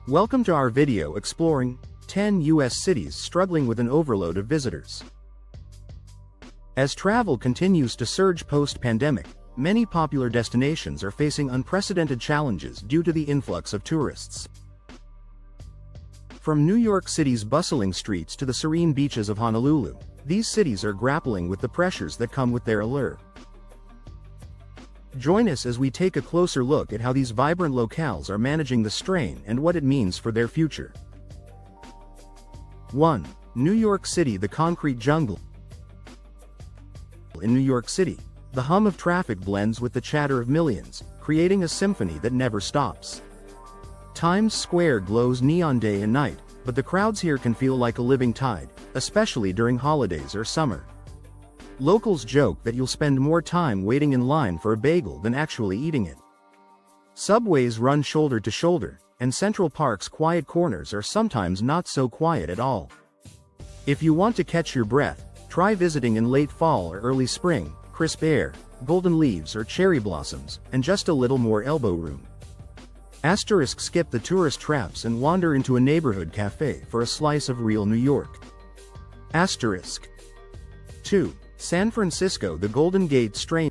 Welcome to our video exploring 10 US cities struggling with an overload of visitors. As travel continues to surge post-pandemic, many popular destinations are facing unprecedented challenges due to the influx of tourists. From New York City's bustling streets to the serene beaches of Honolulu, these cities are grappling with the pressures that come with their allure. Join us as we take a closer look at how these vibrant locales are managing the strain and what it means for their future. 1. New York City, the concrete jungle. In New York City, the hum of traffic blends with the chatter of millions, creating a symphony that never stops. Times Square glows neon day and night, but the crowds here can feel like a living tide, especially during holidays or summer. Locals joke that you'll spend more time waiting in line for a bagel than actually eating it. Subways run shoulder to shoulder, and Central Park's quiet corners are sometimes not so quiet at all. If you want to catch your breath, try visiting in late fall or early spring, crisp air, golden leaves or cherry blossoms, and just a little more elbow room. Skip the tourist traps and wander into a neighborhood cafe for a slice of real New York. 2. San Francisco, the Golden Gate strain.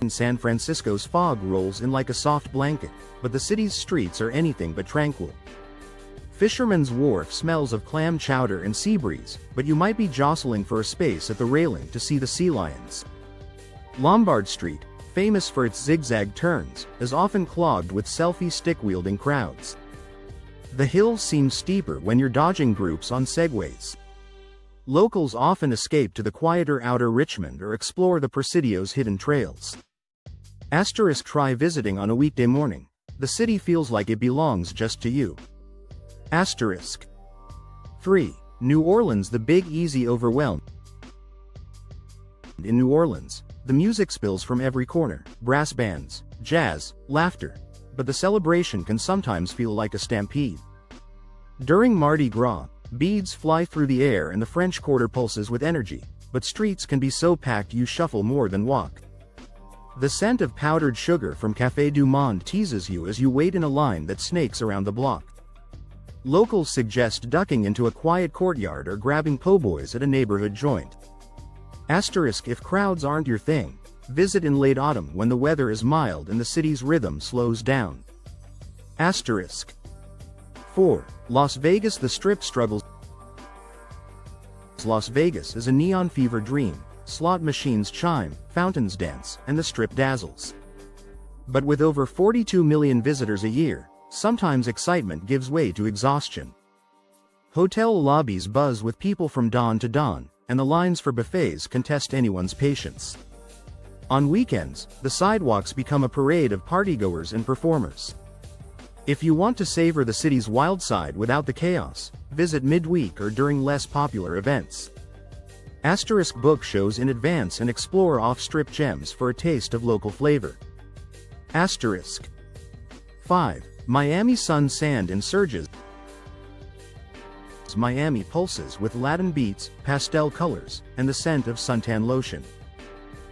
San Francisco's fog rolls in like a soft blanket, but the city's streets are anything but tranquil. Fisherman's Wharf smells of clam chowder and sea breeze, but you might be jostling for a space at the railing to see the sea lions. Lombard Street, famous for its zigzag turns, is often clogged with selfie stick-wielding crowds. The hills seem steeper when you're dodging groups on segways. Locals often escape to the quieter outer Richmond or explore the Presidio's hidden trails. Try visiting on a weekday morning. The city feels like it belongs just to you. 3. New Orleans, the Big Easy overwhelmed. In New Orleans, the music spills from every corner, brass bands, jazz, laughter, but the celebration can sometimes feel like a stampede. During Mardi Gras, beads fly through the air and the French Quarter pulses with energy, but streets can be so packed you shuffle more than walk. The scent of powdered sugar from Café du Monde teases you as you wait in a line that snakes around the block. Locals suggest ducking into a quiet courtyard or grabbing po' boys at a neighborhood joint. If crowds aren't your thing, visit in late autumn when the weather is mild and the city's rhythm slows down. 4. Las Vegas, the Strip struggles. Las Vegas is a neon fever dream, slot machines chime, fountains dance, and the Strip dazzles. But with over 42 million visitors a year, sometimes excitement gives way to exhaustion. Hotel lobbies buzz with people from dawn to dawn, and the lines for buffets can test anyone's patience. On weekends, the sidewalks become a parade of partygoers and performers. If you want to savor the city's wild side without the chaos, visit midweek or during less popular events. Book shows in advance and explore off-strip gems for a taste of local flavor. 5. Miami Sun, Sand and Surges. Miami pulses with Latin beats, pastel colors, and the scent of suntan lotion.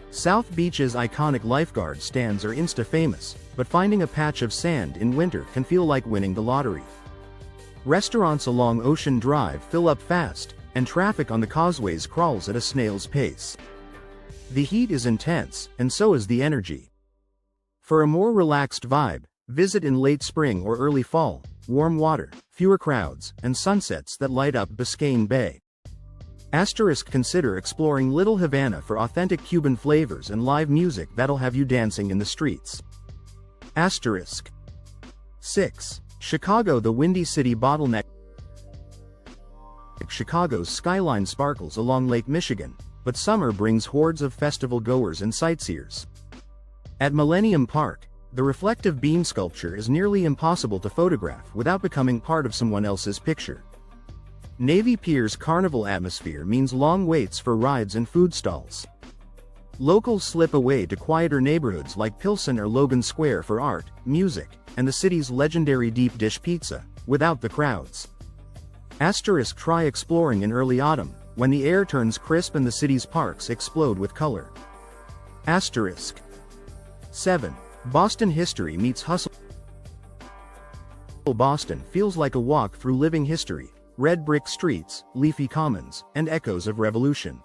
South Beach's iconic lifeguard stands are insta-famous, but finding a patch of sand in winter can feel like winning the lottery. Restaurants along Ocean Drive fill up fast, and traffic on the causeways crawls at a snail's pace. The heat is intense, and so is the energy. For a more relaxed vibe, visit in late spring or early fall. Warm water, fewer crowds, and sunsets that light up Biscayne Bay. Consider exploring Little Havana for authentic Cuban flavors and live music that'll have you dancing in the streets. 6. Chicago, the Windy City bottleneck. Chicago's skyline sparkles along Lake Michigan, but summer brings hordes of festival goers and sightseers. At Millennium Park, the reflective beam sculpture is nearly impossible to photograph without becoming part of someone else's picture. Navy Pier's carnival atmosphere means long waits for rides and food stalls. Locals slip away to quieter neighborhoods like Pilsen or Logan Square for art, music, and the city's legendary deep dish pizza, without the crowds. Try exploring in early autumn, when the air turns crisp and the city's parks explode with color. 7. Boston history meets hustle. Boston feels like a walk through living history, red brick streets, leafy commons, and echoes of revolution.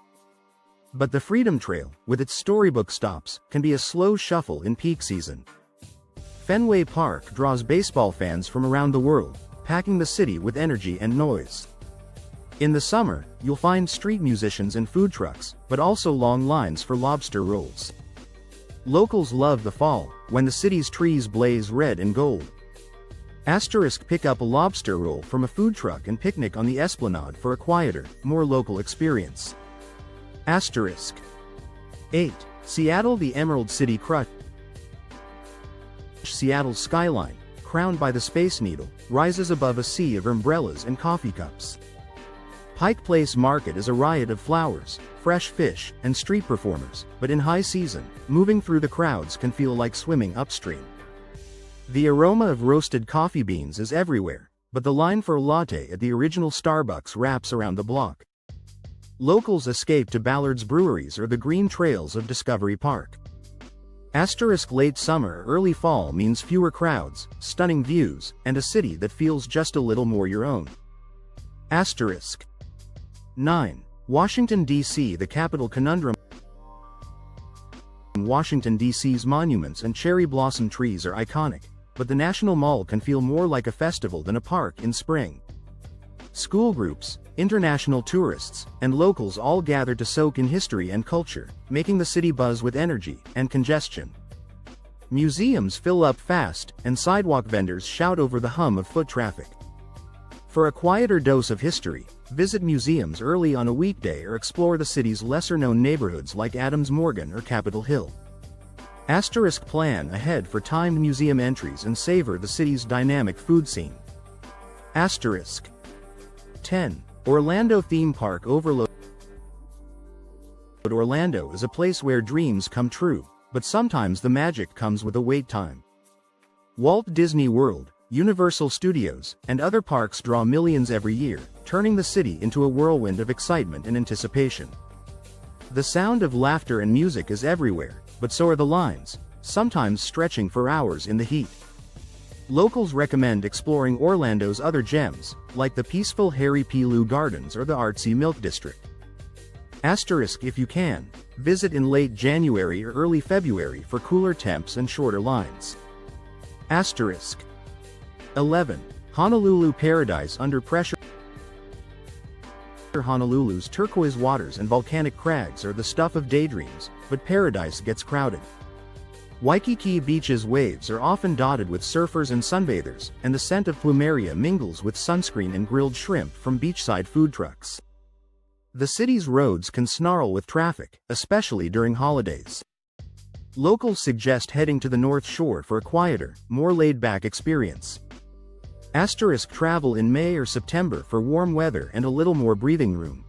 But the Freedom Trail, with its storybook stops, can be a slow shuffle in peak season. Fenway Park draws baseball fans from around the world, packing the city with energy and noise. In the summer, you'll find street musicians and food trucks, but also long lines for lobster rolls. Locals love the fall, when the city's trees blaze red and gold. Pick up a lobster roll from a food truck and picnic on the Esplanade for a quieter, more local experience. 8. Seattle. The Emerald City Crush. Seattle's skyline, crowned by the Space Needle, rises above a sea of umbrellas and coffee cups. Pike Place Market is a riot of flowers, fresh fish, and street performers, but in high season, moving through the crowds can feel like swimming upstream. The aroma of roasted coffee beans is everywhere, but the line for a latte at the original Starbucks wraps around the block. Locals escape to Ballard's Breweries or the green trails of Discovery Park. Late summer, early fall means fewer crowds, stunning views, and a city that feels just a little more your own. 9. Washington, D.C. The capital conundrum. Washington, D.C.'s monuments and cherry blossom trees are iconic, but the National Mall can feel more like a festival than a park in spring. School groups, international tourists, and locals all gather to soak in history and culture, making the city buzz with energy and congestion. Museums fill up fast, and sidewalk vendors shout over the hum of foot traffic. For a quieter dose of history, visit museums early on a weekday or explore the city's lesser-known neighborhoods like Adams Morgan or Capitol Hill. Plan ahead for timed museum entries and savor the city's dynamic food scene. 10. Orlando Theme Park Overload. Orlando is a place where dreams come true, but sometimes the magic comes with a wait time. Walt Disney World, Universal Studios, and other parks draw millions every year, turning the city into a whirlwind of excitement and anticipation. The sound of laughter and music is everywhere, but so are the lines, sometimes stretching for hours in the heat. Locals recommend exploring Orlando's other gems, like the peaceful Harry P. Lou Gardens or the artsy Milk District. If you can, visit in late January or early February for cooler temps and shorter lines. 11. Honolulu Paradise Under Pressure. Honolulu's turquoise waters and volcanic crags are the stuff of daydreams, but Paradise gets crowded. Waikiki Beach's waves are often dotted with surfers and sunbathers, and the scent of plumeria mingles with sunscreen and grilled shrimp from beachside food trucks. The city's roads can snarl with traffic, especially during holidays. Locals suggest heading to the North Shore for a quieter, more laid-back experience. Travel in May or September for warm weather and a little more breathing room.